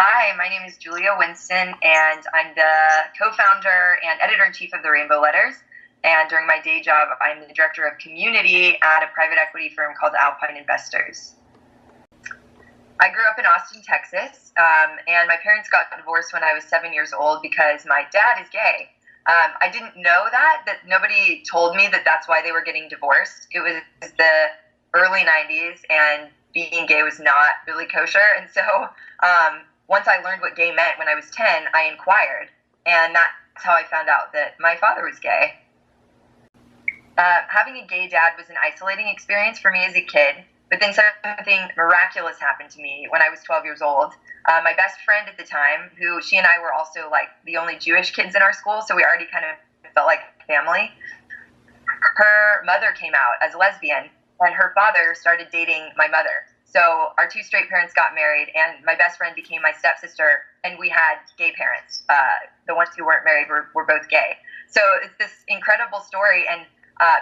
Hi, my name is Julia Winston, and I'm the co-founder and editor-in-chief of the Rainbow Letters. And during my day job, I'm the director of community at a private equity firm called Alpine Investors. I grew up in Austin, Texas, and my parents got divorced when I was 7 years old because my dad is gay. I didn't know that nobody told me that that's why they were getting divorced. It was the early 90s, and being gay was not really kosher. And so once I learned what gay meant when I was 10, I inquired, and that's how I found out that my father was gay. Having a gay dad was an isolating experience for me as a kid, but then something miraculous happened to me when I was 12 years old. My best friend at the time, she and I were also like the only Jewish kids in our school, so we already kind of felt like family. Her mother came out as a lesbian, and her father started dating my mother. So our two straight parents got married, and my best friend became my stepsister, and we had gay parents. The ones who weren't married were both gay. So it's this incredible story, and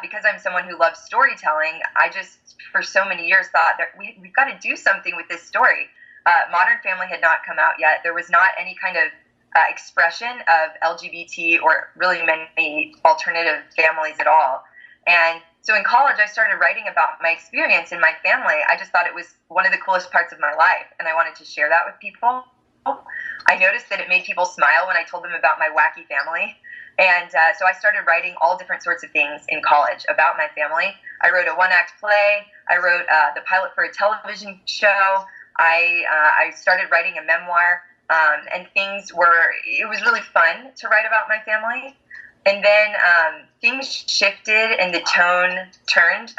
because I'm someone who loves storytelling, I just, for so many years, thought that we've got to do something with this story. Modern Family had not come out yet. There was not any kind of expression of LGBT or really many alternative families at all. And so in college, I started writing about my experience in my family. I just thought it was one of the coolest parts of my life, and I wanted to share that with people. I noticed that it made people smile when I told them about my wacky family. And so I started writing all different sorts of things in college about my family. I wrote a one-act play. I wrote the pilot for a television show. I started writing a memoir, and it was really fun to write about my family. And then things shifted and the tone turned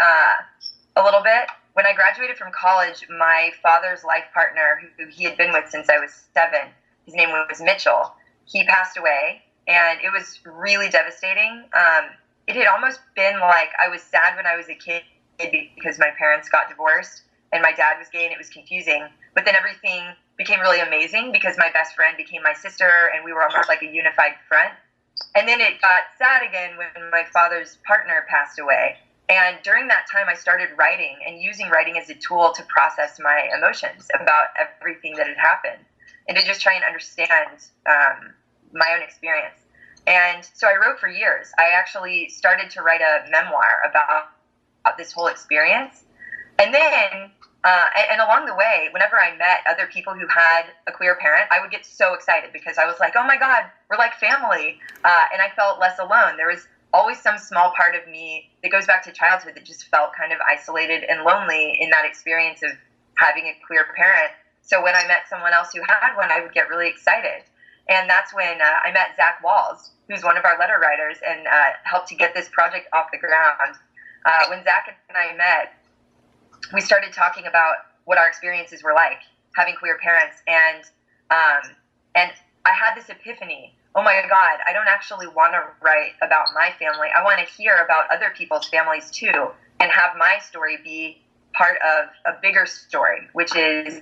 a little bit. When I graduated from college, my father's life partner, who he had been with since I was 7, his name was Mitchell, he passed away. And it was really devastating. It had almost been like I was sad when I was a kid because my parents got divorced and my dad was gay, and it was confusing. But then everything became really amazing because my best friend became my sister, and we were almost like a unified front. And then it got sad again when my father's partner passed away. And during that time, I started writing and using writing as a tool to process my emotions about everything that had happened and to just try and understand my own experience. And so I wrote for years. I actually started to write a memoir about this whole experience. And then, and along the way, whenever I met other people who had a queer parent, I would get so excited because I was like, oh my God, we're like family. And I felt less alone. There was always some small part of me that goes back to childhood that just felt kind of isolated and lonely in that experience of having a queer parent. So when I met someone else who had one, I would get really excited. And that's when I met Zach Walls, who's one of our letter writers, and helped to get this project off the ground. When Zach and I met, we started talking about what our experiences were like having queer parents, and I had this epiphany. Oh my God, I don't actually want to write about my family. I want to hear about other people's families too, and have my story be part of a bigger story, which is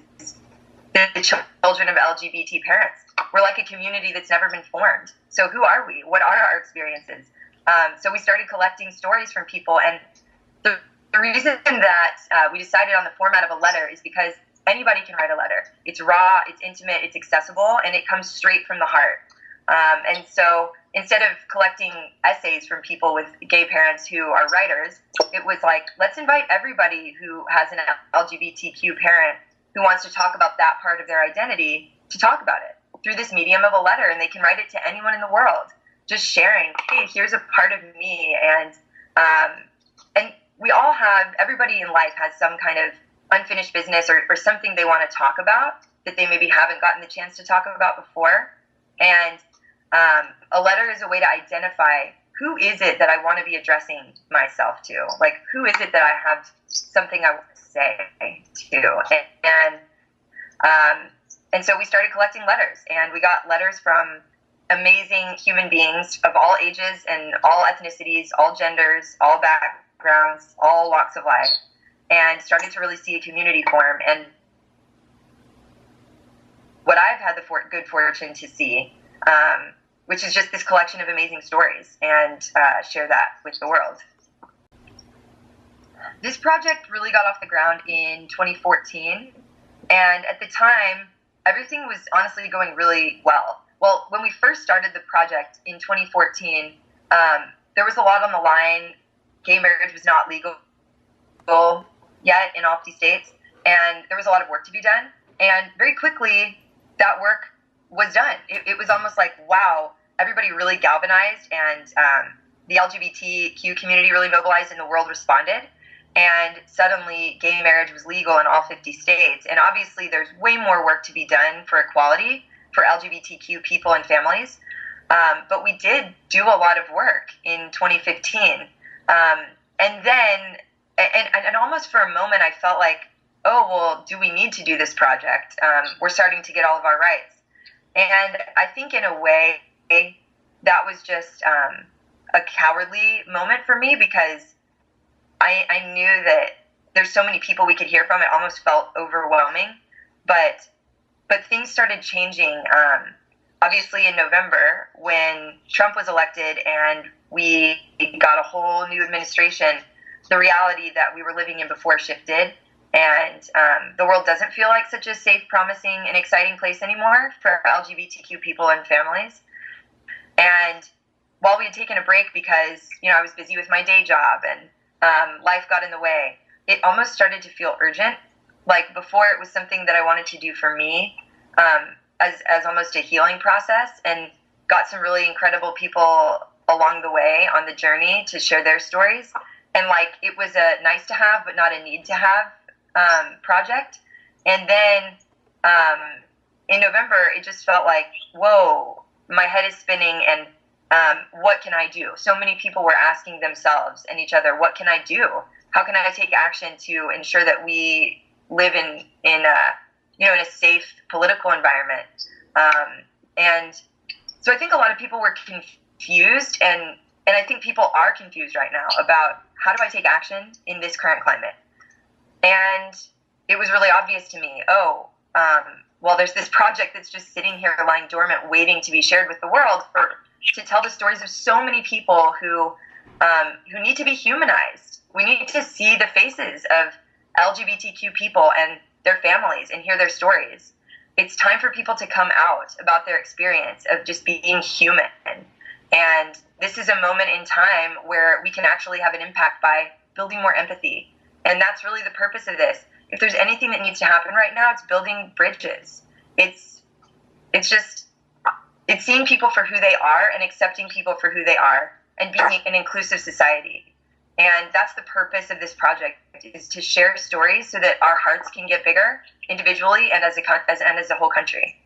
the children of LGBT parents. We're like a community that's never been formed. So who are we? What are our experiences? So we started collecting stories from people, and the reason that we decided on the format of a letter is because anybody can write a letter. It's raw, it's intimate, it's accessible, and it comes straight from the heart. And so instead of collecting essays from people with gay parents who are writers, it was like, let's invite everybody who has an LGBTQ parent who wants to talk about that part of their identity to talk about it through this medium of a letter, and they can write it to anyone in the world, just sharing, hey, here's a part of me. And we all everybody in life has some kind of unfinished business or something they want to talk about that they maybe haven't gotten the chance to talk about before. And a letter is a way to identify, who is it that I want to be addressing myself to? Like, who is it that I have something I want to say to? And so we started collecting letters, and we got letters from amazing human beings of all ages and all ethnicities, all genders, all backgrounds, all walks of life, and started to really see a community form. And what I've had the good fortune to see, which is just this collection of amazing stories, and share that with the world. This project really got off the ground in 2014, and at the time, everything was honestly going really well. Well, when we first started the project in 2014, there was a lot on the line. Gay marriage was not legal yet in all 50 states, and there was a lot of work to be done. And very quickly, that work was done. It was almost like, wow, everybody really galvanized, and the LGBTQ community really mobilized, and the world responded. And suddenly, gay marriage was legal in all 50 states. And obviously, there's way more work to be done for equality for LGBTQ people and families. But we did do a lot of work in 2015. And then, and almost for a moment, I felt like, oh, well, do we need to do this project? We're starting to get all of our rights. And I think in a way, that was just a cowardly moment for me, because I knew that there's so many people we could hear from. It almost felt overwhelming. But things started changing, obviously in November, when Trump was elected and we got a whole new administration. The reality that we were living in before shifted, and the world doesn't feel like such a safe, promising, and exciting place anymore for LGBTQ people and families. And while we had taken a break because, I was busy with my day job and life got in the way, it almost started to feel urgent. Like before, it was something that I wanted to do for me, as almost a healing process, and got some really incredible people along the way on the journey to share their stories. And it was a nice to have, but not a need to have project. And then in November, it just felt like, whoa, my head is spinning, and what can I do? So many people were asking themselves and each other, what can I do? How can I take action to ensure that we live in a safe political environment? And so I think a lot of people were confused, and I think people are confused right now about, how do I take action in this current climate? And it was really obvious to me, well, there's this project that's just sitting here lying dormant, waiting to be shared with the world to tell the stories of so many people who need to be humanized. We need to see the faces of LGBTQ people and their families and hear their stories. It's time for people to come out about their experience of just being human. And this is a moment in time where we can actually have an impact by building more empathy. And that's really the purpose of this. If there's anything that needs to happen right now, it's building bridges. It's seeing people for who they are and accepting people for who they are and being an inclusive society. And that's the purpose of this project, is to share stories so that our hearts can get bigger individually and as a whole country.